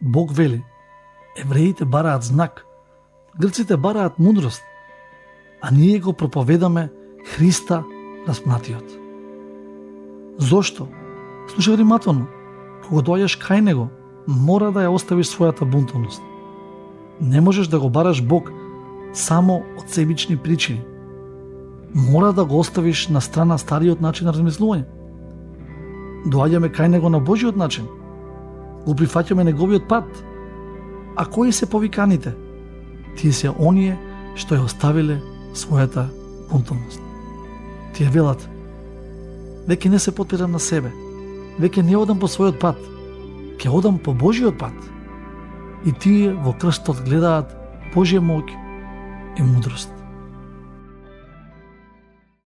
Бог вели, евреите бараат знак, грците бараат мудрост, а ние го проповедаме Христа распнатиот. Зошто? Слушај внимателно, кога доаѓаш кај Него, мора да ја оставиш својата бунтовност. Не можеш да го бараш Бог само од себични причини. Мора да го оставиш на страна стариот начин на размислување. Доаѓаме кај Него на Божиот начин. Го прифаќаме Неговиот пат. А кои се повиканите? Тие се оние што ја оставиле својата бунтовност. Тие велат, веќе не се подпирам на себе, веќе не одам по својот пат, ќе одам по Божиот пат. И тие во крстот гледаат Божја моќ и мудрост.